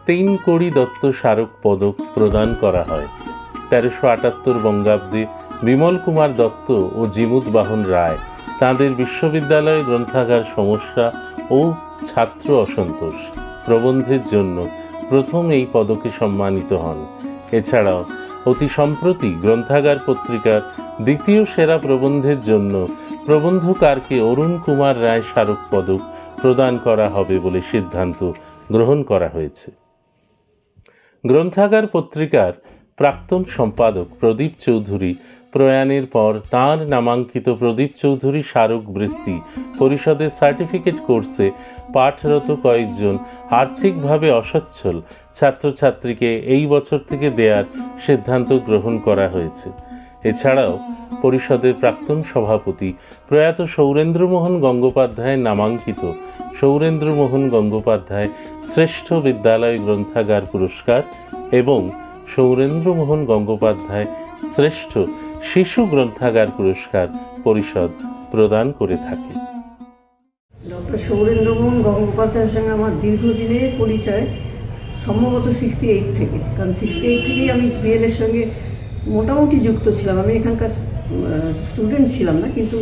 3 কোটি দত্ত স্মারক পদক প্রদান করা হয়। 1378 বঙ্গাব্দে বিমল কুমার দত্ত ও জিমুদ বাহন রায় তাঁদের বিশ্ববিদ্যালয় গ্রন্থাগার সমস্যা ও ছাত্র অসন্তোষ প্রবন্ধের জন্য প্রথম এই পদকে সম্মানিত হন। এছাড়াও অতি সম্প্রতি গ্রন্থাগার পত্রিকার দ্বিতীয় সেরা প্রবন্ধের জন্য প্রবন্ধকারকে অরুণ কুমার রায় স্মারক পদক প্রদান করা হবে বলে সিদ্ধান্ত গ্রহণ করা হয়েছে। গ্রন্থাগার পত্রিকার প্রাক্তন সম্পাদক প্রদীপ চৌধুরী প্রয়াণের পর তাঁর নামাঙ্কিত প্রদীপ চৌধুরী স্মারক বৃত্তি পরিষদের সার্টিফিকেট কোর্সে পাঠরত কয়েকজন আর্থিকভাবে অসচ্ছল ছাত্রছাত্রীকে এই বছর থেকে দেওয়ার সিদ্ধান্ত গ্রহণ করা হয়েছে। এছাড়াও পরিষদের প্রাক্তন সভাপতি প্রয়াত সৌরেন্দ্রমোহন গঙ্গোপাধ্যায়ের নামাঙ্কিত সৌরেন্দ্রমোহন গঙ্গোপাধ্যায় শ্রেষ্ঠ বিদ্যালয় গ্রন্থাগার পুরস্কার এবং সৌরেন্দ্রমোহন গঙ্গোপাধ্যায় শ্রেষ্ঠ শিশু গ্রন্থাগার পুরস্কার পরিষদ প্রদান করে থাকে। ডক্টর সৌরেন্দ্রমোহন গঙ্গোপাধ্যায়ের সঙ্গে আমার দীর্ঘদিনের পরিচয়, সম্ভবত 68 থেকে, কারণ 68 থেকেই আমি বিএলের সঙ্গে মোটামুটি যুক্ত ছিলাম। আমি এখানকার স্টুডেন্ট ছিলাম না, কিন্তু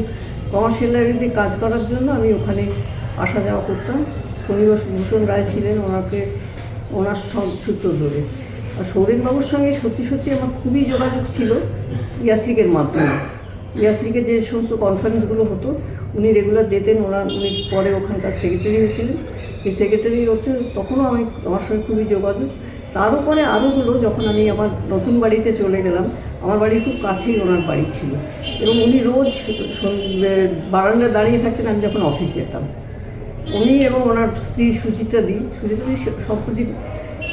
কমার্শিয়াল লাইব্রেরিতে কাজ করার জন্য আমি ওখানে আসা যাওয়া করতাম। শনিবাস ভূষণ রায় ছিলেন, ওনার সূত্র ধরে। আর সৌরেনবাবুর সঙ্গে সত্যি সত্যি আমার খুবই যোগাযোগ ছিল ইয়াসলিকের মাধ্যমে। ইয়াসলিকে যে সমস্ত কনফারেন্সগুলো হতো উনি রেগুলার যেতেন। উনি পরে ওখানকার সেক্রেটারি হয়েছিলেন। এই সেক্রেটারি হতে তখনও আমার সঙ্গে খুবই যোগাযোগ। তার উপরে আরও হলো, যখন আমি আমার নতুন বাড়িতে চলে গেলাম, আমার বাড়ির খুব কাছেই ওনার বাড়ি ছিল এবং উনি রোজ বারান্দায় দাঁড়িয়ে থাকতেন আমি যখন অফিস যেতাম। উনি এবং ওনার স্ত্রী সুচিত্রা দি সম্প্রতি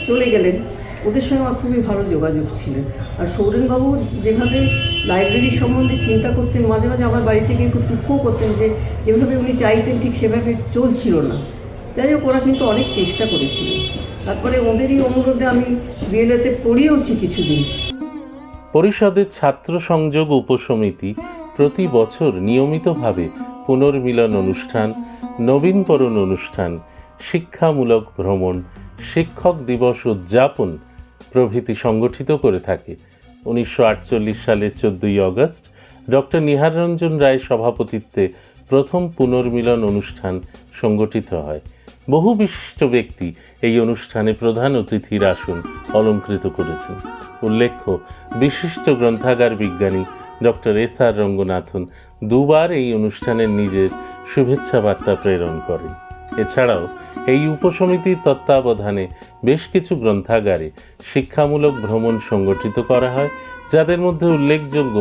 চলে গেলেন, ওদের সঙ্গে আমার খুবই ভালো যোগাযোগ ছিলেন। আর সৌরেনবাবু যেভাবে লাইব্রেরি সম্বন্ধে চিন্তা করতেন, মাঝে মাঝে আমার বাড়ি থেকে একটু দুঃখও করতেন যে যেভাবে উনি চাইতেন ঠিক সেভাবে চলছিল না। যাই হোক, ওরা কিন্তু অনেক চেষ্টা করেছিলেন। তারপরে ওদেরই অনুরোধে আমি বিএলএতে পড়িয়েওছি কিছুদিন। পরিষদের ছাত্র সংযোগ উপসমিতি প্রতি বছর নিয়মিতভাবে পুনর্মিলন অনুষ্ঠান, নবীনবরণ অনুষ্ঠান, শিক্ষামূলক ভ্রমণ, শিক্ষক দিবস উদযাপন প্রভৃতি সংগঠিত করে থাকে। 1948 সালের 14ই আগস্ট ডক্টর নিহার রঞ্জন রায়ের সভাপতিত্বে প্রথম পুনর্মিলন অনুষ্ঠান সংগঠিত হয়। বহু বিশিষ্ট ব্যক্তি এই অনুষ্ঠানে প্রধান অতিথির আসন অলঙ্কৃত করেছেন। উল্লেখ্য, বিশিষ্ট গ্রন্থাগার বিজ্ঞানী ডক্টর এস.আর. রঙ্গনাথন দুবার এই অনুষ্ঠানের নিজের শুভেচ্ছা বার্তা প্রেরণ করেন। এছাড়াও এই উপসমিতির তত্ত্বাবধানে বেশ কিছু গ্রন্থাগারে শিক্ষামূলক ভ্রমণ সংগঠিত করা হয়, যাদের মধ্যে উল্লেখযোগ্য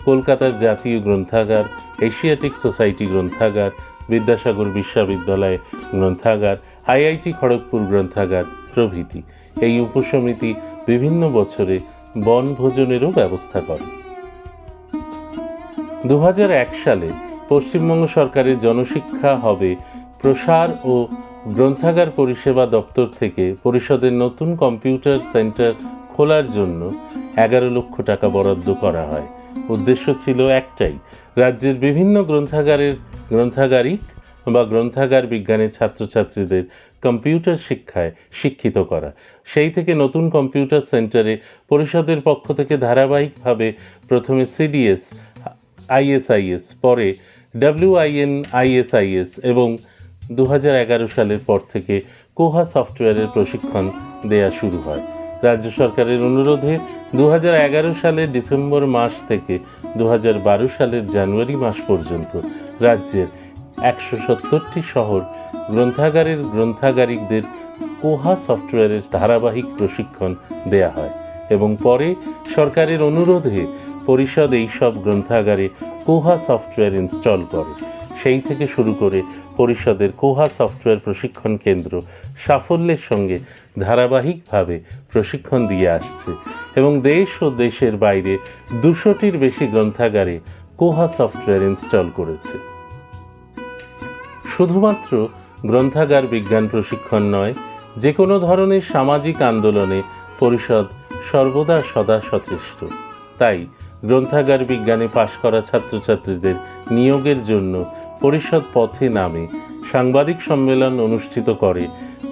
কলকাতার জাতীয় গ্রন্থাগার, এশিয়াটিক সোসাইটি গ্রন্থাগার, বিদ্যাসাগর বিশ্ববিদ্যালয় গ্রন্থাগার, আইআইটি খড়গপুর গ্রন্থাগার প্রভৃতি। এই উপসমিতি বিভিন্ন বছরে বনভোজনেরও ব্যবস্থা করে। 2001 সালে পশ্চিমবঙ্গ সরকারের জনশিক্ষা হবে প্রসার ও গ্রন্থাগার পরিষেবা দপ্তর থেকে পরিষদের নতুন কম্পিউটার সেন্টার খোলার জন্য 11 লক্ষ টাকা বরাদ্দ করা হয়। উদ্দেশ্য ছিল একটাই, রাজ্যের বিভিন্ন গ্রন্থাগারিক বা গ্রন্থাগার বিজ্ঞানের ছাত্রছাত্রীদের কম্পিউটার শিক্ষায় শিক্ষিত করা। সেই থেকে নতুন কম্পিউটার সেন্টারে পরিষদের পক্ষ থেকে ধারাবাহিকভাবে প্রথমে সিডিএস ISIS, পরে WINISIS এবং 2011 সালের পর থেকে কোহা সফটওয়্যারের প্রশিক্ষণ দেয়া শুরু হয়। রাজ্য সরকারের অনুরোধে 2011 সালের ডিসেম্বর মাস থেকে 2012 সালের জানুয়ারি মাস পর্যন্ত রাজ্যের 170টি শহর গ্রন্থাগারের গ্রন্থাগারিকদের কোহা সফটওয়্যারের ধারাবাহিক প্রশিক্ষণ দেয়া হয় এবং পরে সরকারের অনুরোধে পরিষদ এইসব গ্রন্থাগারে কোহা সফটওয়্যার ইনস্টল করে। সেই থেকে শুরু করে পরিষদের কোহা সফটওয়্যার প্রশিক্ষণ কেন্দ্র সাফল্যের সঙ্গে ধারাবাহিকভাবে প্রশিক্ষণ দিয়ে আসছে এবং দেশ ও দেশের বাইরে 200টির বেশি গ্রন্থাগারে কোহা সফটওয়্যার ইনস্টল করেছে। শুধুমাত্র গ্রন্থাগার বিজ্ঞান প্রশিক্ষণ নয়, যে কোনো ধরনের সামাজিক আন্দোলনে পরিষদ সর্বদা সদা সচেষ্ট। তাই গ্রন্থাগার বিজ্ঞানে পাশ করা ছাত্রছাত্রীদের নিয়োগের জন্য পরিষদ পথে নামে, সাংবাদিক সম্মেলন অনুষ্ঠিত করে,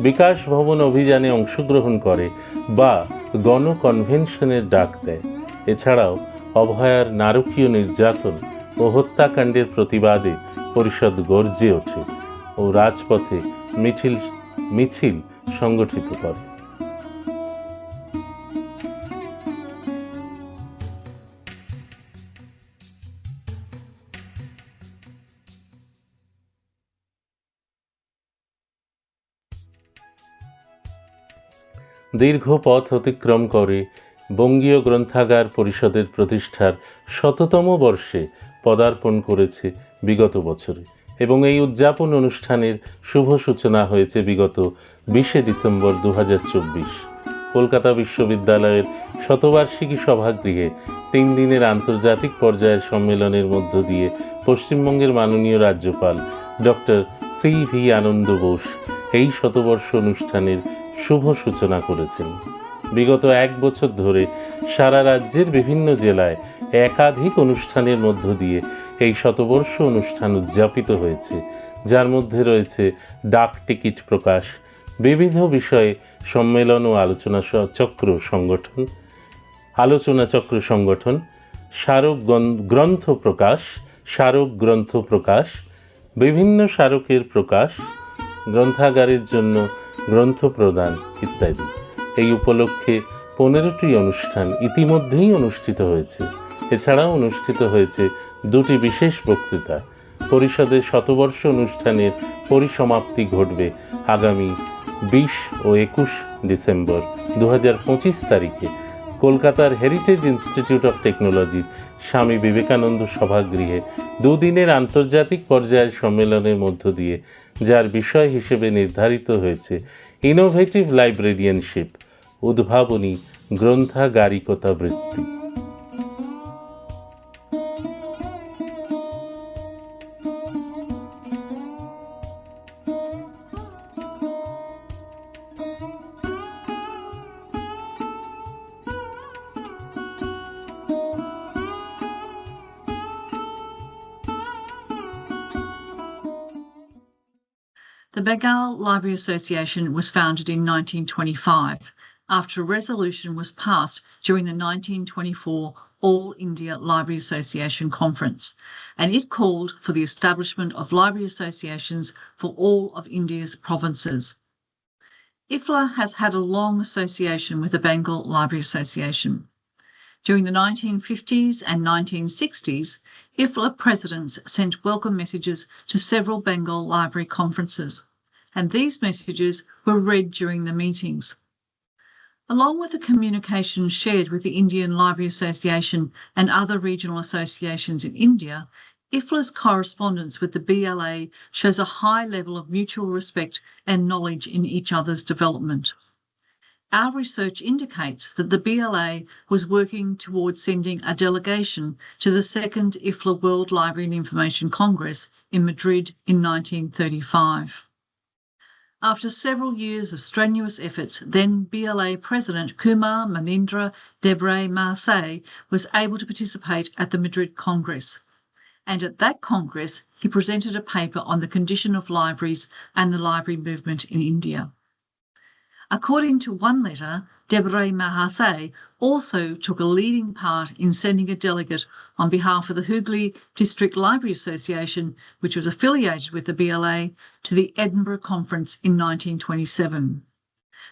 বিকাশ ভবন অভিযানে অংশগ্রহণ করে বা গণকনভেনশনের ডাক দেয়। এছাড়াও অভয়ার নারকীয় নির্যাতন ও হত্যাকাণ্ডের প্রতিবাদে পরিষদ গর্জে ওঠে ও রাজপথে মিছিল সংগঠিত করে। দীর্ঘ পথ অতিক্রম করে বঙ্গীয় গ্রন্থাগার পরিষদের প্রতিষ্ঠার 100তম বর্ষে পদার্পণ করেছে বিগত বছরে এবং এই উদযাপন অনুষ্ঠানের শুভ সূচনা হয়েছে বিগত 20শে ডিসেম্বর 2024 কলকাতা বিশ্ববিদ্যালয়ের শতবার্ষিকী সভাগৃহে 3 দিনের আন্তর্জাতিক পর্যায়ের সম্মেলনের মধ্য দিয়ে পশ্চিমবঙ্গের মাননীয় রাজ্যপাল ডক্টর CV আনন্দ বোস এই শতবর্ষ অনুষ্ঠানের শুভ সূচনা করেছেন। বিগত 1 বছর ধরে সারা রাজ্যের বিভিন্ন জেলায় একাধিক অনুষ্ঠানের মধ্য দিয়ে এই শতবর্ষ অনুষ্ঠান উদযাপিত হয়েছে, যার মধ্যে রয়েছে ডাক টিকিট প্রকাশ, বিবিধ বিষয়ে সম্মেলন ও আলোচনা চক্র সংগঠন, স্মারক গ্রন্থ প্রকাশ, বিভিন্ন স্মারকের প্রকাশ, গ্রন্থাগারের জন্য গ্রন্থ প্রদান ইত্যাদি। এই উপলক্ষে 15টি অনুষ্ঠান ইতিমধ্যেই অনুষ্ঠিত হয়েছে। এছাড়াও অনুষ্ঠিত হয়েছে 2টি বিশেষ বক্তৃতা। পরিষদের শতবর্ষ অনুষ্ঠানের পরিসমাপ্তি ঘটবে আগামী 20 ও 21 ডিসেম্বর 2025 তারিখে কলকাতার heritage institute of technology Swami Vivekananda সভাগৃহে 2 দিনের আন্তর্জাতিক পর্যায়ের সম্মেলনের মধ্য দিয়ে, যার বিষয় হিসেবে নির্ধারিত হয়েছে ইনোভেটিভ লাইব্রেরিয়ানশিপ, উদ্ভাবনী গ্রন্থাগারিকতা বৃত্তি। The Bengal Library Association was founded in 1925 after a resolution was passed during the 1924 All India Library Association Conference, and it called for the establishment of library associations for all of India's provinces. IFLA has had a long association with the Bengal Library Association. During the 1950s and 1960s, IFLA presidents sent welcome messages to several Bengal library conferences, and these messages were read during the meetings. Along with the communication shared with the Indian Library Association and other regional associations in India, IFLA's correspondence with the BLA shows a high level of mutual respect and knowledge in each other's development. Our research indicates that the BLA was working towards sending a delegation to the second IFLA World Library and Information Congress in Madrid in 1935. After several years of strenuous efforts, then BLA President Kumar Manindra Debre Marsay was able to participate at the Madrid Congress. And at that Congress, he presented a paper on the condition of libraries and the library movement in India. According to one letter, Debre Marsay also took a leading part in sending a delegate on behalf of the Hooghly District Library Association, which was affiliated with the BLA, to the Edinburgh Conference in 1927.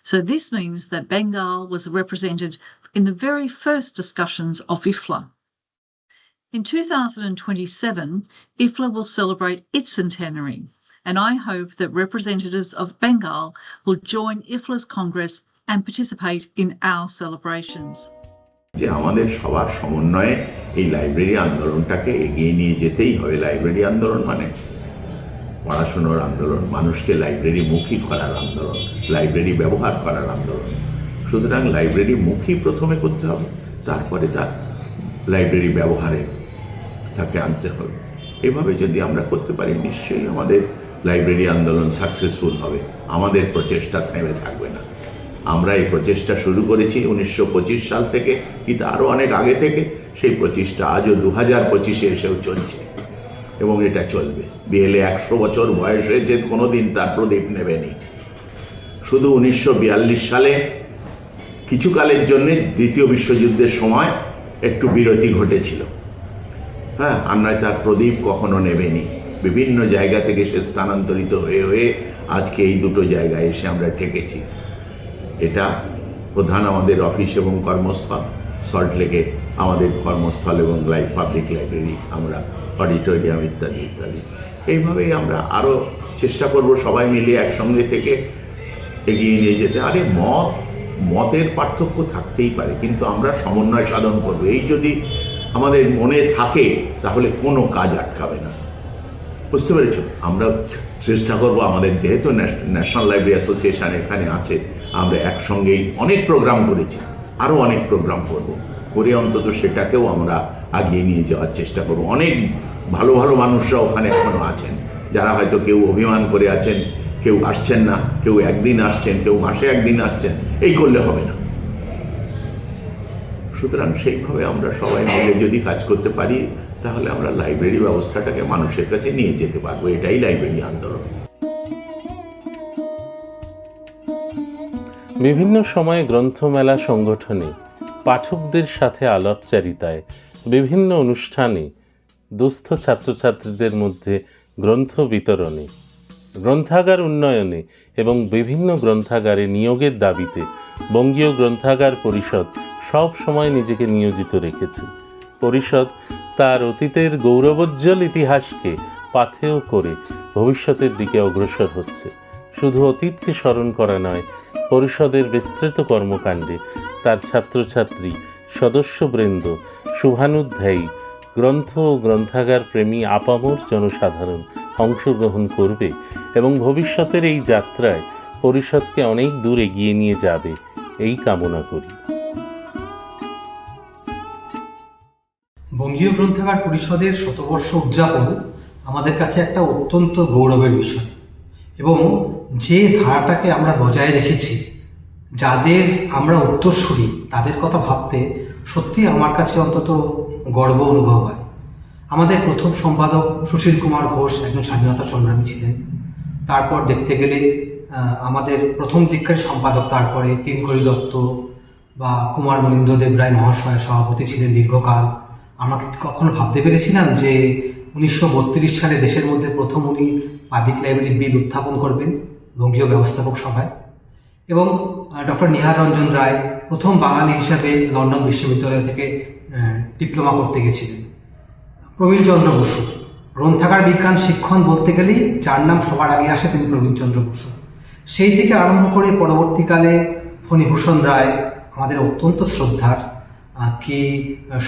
So this means that Bengal was represented in the very first discussions of IFLA. In 2027, IFLA will celebrate its centenary, and I hope that representatives of Bengal will join IFLA's Congress and participate in our celebrations. যে আমাদের সবার সমন্বয়ে এই লাইব্রেরি আন্দোলনটাকে এগিয়ে নিয়ে যেতেই হবে। লাইব্রেরি আন্দোলন মানে পড়াশোনার আন্দোলন, মানুষকে লাইব্রেরি মুখী করার আন্দোলন, লাইব্রেরি ব্যবহার করার আন্দোলন। সুতরাং লাইব্রেরি মুখী প্রথমে করতে হবে, তারপরে তার লাইব্রেরি ব্যবহারে তাকে আনতে হবে। এভাবে যদি আমরা করতে পারি, নিশ্চয়ই আমাদের লাইব্রেরি আন্দোলন সাকসেসফুল হবে, আমাদের প্রচেষ্টা থেমে থাকবে না। আমরা এই প্রচেষ্টা শুরু করেছি 1925 সাল থেকে, কিন্তু আরও অনেক আগে থেকে। সেই প্রচেষ্টা আজও 2025-এ এসেও চলছে এবং এটা চলবে। বিএলএ 100 বছর বয়স হয়েছে, কোনো দিন তার প্রদীপ নেবেনি। শুধু 1942 সালে কিছুকালের জন্য দ্বিতীয় বিশ্বযুদ্ধের সময় একটু বিরতি ঘটেছিল, হ্যাঁ, আর নয় তার প্রদীপ কখনো নেবেনি। বিভিন্ন জায়গা থেকে সে স্থানান্তরিত হয়ে হয়ে আজকে এই দুটো জায়গায় এসে আমরা ঠেকেছি। এটা প্রধান আমাদের অফিস এবং কর্মস্থল, সল্টলেকে আমাদের কর্মস্থল এবং পাবলিক লাইব্রেরি, আমরা অডিটোরিয়াম ইত্যাদি ইত্যাদি। এইভাবেই আমরা আরও চেষ্টা করব সবাই মিলে একসঙ্গে থেকে এগিয়ে নিয়ে যেতে। আরে মতের পার্থক্য থাকতেই পারে, কিন্তু আমরা সমন্বয় সাধন করব। এই যদি আমাদের মনে থাকে তাহলে কোনো কাজ আটকাবে না, বুঝতে পেরেছ? আমরা চেষ্টা করব, আমাদের যেহেতু ন্যাশনাল লাইব্রেরি অ্যাসোসিয়েশন এখানে আছে, আমরা একসঙ্গেই অনেক প্রোগ্রাম করেছি, আরও অনেক প্রোগ্রাম করে অন্তত সেটাকেও আমরা আগিয়ে নিয়ে যাওয়ার চেষ্টা করব। অনেক ভালো ভালো মানুষরা ওখানে এখনও আছেন, যারা হয়তো কেউ অভিমান করে আছেন, কেউ আসছেন না, কেউ একদিন আসছেন, কেউ মাসে একদিন আসছেন। এই করলে হবে না। সুতরাং সেইভাবে আমরা সবাই মিলে যদি কাজ করতে পারি, তাহলে আমরা লাইব্রেরি ব্যবস্থাটাকে মানুষের কাছে নিয়ে যেতে পারবো। এটাই লাইব্রেরি আন্দোলন। বিভিন্ন সময়ে গ্রন্থমেলা সংগঠনে, পাঠকদের সাথে আলাপচারিতায়, বিভিন্ন অনুষ্ঠানে, দুস্থ ছাত্রছাত্রীদের মধ্যে গ্রন্থ বিতরণে, গ্রন্থাগার উন্নয়নে এবং বিভিন্ন গ্রন্থাগারে নিয়োগের দাবিতে বঙ্গীয় গ্রন্থাগার পরিষদ সব সময় নিজেকে নিয়োজিত রেখেছে। পরিষদ তার অতীতের গৌরবোজ্জ্বল ইতিহাসকে পাথেয় করে ভবিষ্যতের দিকে অগ্রসর হচ্ছে। শুধু অতীতকে স্মরণ করা নয়, পরিষদের বিস্তৃত কর্মকাণ্ডে তার ছাত্রছাত্রী, সদস্যবৃন্দ, শুভানুধ্যায়ী, গ্রন্থ ও গ্রন্থাগার প্রেমী আপামর জনসাধারণ অংশগ্রহণ করবে এবং ভবিষ্যতের এই যাত্রায় পরিষদকে অনেক দূর এগিয়ে নিয়ে যাবে, এই কামনা করি। বঙ্গীয় গ্রন্থাগার পরিষদের শতবর্ষ উদযাপন আমাদের কাছে একটা অত্যন্ত গৌরবের বিষয়, এবং যে ধারাটাকে আমরা বজায় রেখেছি, যাদের আমরা উত্তরসূরি, তাদের কথা ভাবতে সত্যি আমার কাছে অন্তত গর্ব অনুভব হয়। আমাদের প্রথম সম্পাদক সুশীল কুমার ঘোষ একজন স্বাধীনতা সংগ্রামী ছিলেন। তারপর দেখতে গেলে আমাদের প্রথম দিককার সম্পাদক, তারপরে তিনকড়ি দত্ত বা কুমার মনীন্দ্র দেব রায় মহাশয় সভাপতি ছিলেন দীর্ঘকাল। আমরা কখনো ভাবতে পেরেছিলাম যে 1932 সালে দেশের মধ্যে প্রথম উনি পাবলিক লাইব্রেরি বিল উত্থাপন করবেন বঙ্গীয় ব্যবস্থাপক সভায়, এবং ডক্টর নিহার রঞ্জন রায় প্রথম বাঙালি হিসাবে লন্ডন বিশ্ববিদ্যালয় থেকে ডিপ্লোমা করতে গেছিলেন। প্রবীণ চন্দ্র বসু, গ্রন্থাগার বিজ্ঞান শিক্ষণ বলতে গেলেই যার নাম সবার আগে আসে তিনি প্রবীণ চন্দ্র বসু। সেই থেকে আরম্ভ করে পরবর্তীকালে ফণীভূষণ রায়, আমাদের অত্যন্ত শ্রদ্ধার, কি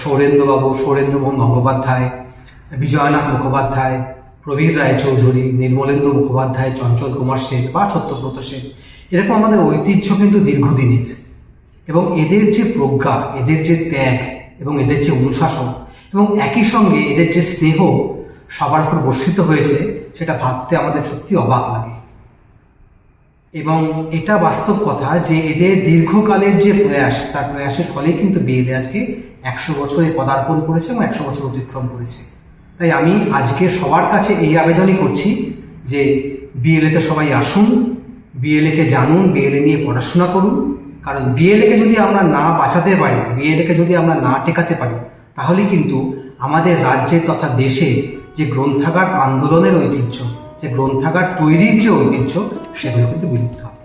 সৌরেন্দ্রবাবু, সৌরেন্দ্রমোহন গঙ্গোপাধ্যায়, বিজয়নাথ মুখোপাধ্যায়, প্রবীর রায়চৌধুরী, নির্মলেন্দু মুখোপাধ্যায়, চঞ্চল কুমার সেন বা সত্যব্রত সেন, এরকম আমাদের ঐতিহ্য কিন্তু দীর্ঘদিনের। এবং এদের যে প্রজ্ঞা, এদের যে ত্যাগ এবং এদের যে অনুশাসন এবং একই সঙ্গে এদের যে স্নেহ সবার উপর বর্ষিত হয়েছে, সেটা ভাবতে আমাদের সত্যি অবাক লাগে। এবং এটা বাস্তব কথা যে এদের দীর্ঘকালের যে প্রয়াস, তার প্রয়াসের ফলেই কিন্তু বিএলএ আজকে 100 বছরে পদার্পণ করেছে এবং 100 বছর অতিক্রম করেছে। তাই আমি আজকে সবার কাছে এই আবেদনই করছি যে বিএলএতে সবাই আসুন, বিএলএকে জানুন, বিএলএ নিয়ে পড়াশোনা করুন। কারণ বিএলএকে যদি আমরা না বাঁচাতে পারি, বিএলএকে যদি আমরা না টেকাতে পারি, তাহলে কিন্তু আমাদের রাজ্যের তথা দেশে যে গ্রন্থাগার আন্দোলনের ঐতিহ্য, যে গ্রন্থাগার তৈরির যে ঐতিহ্য, সেগুলো কিন্তু বিলুপ্ত হবে।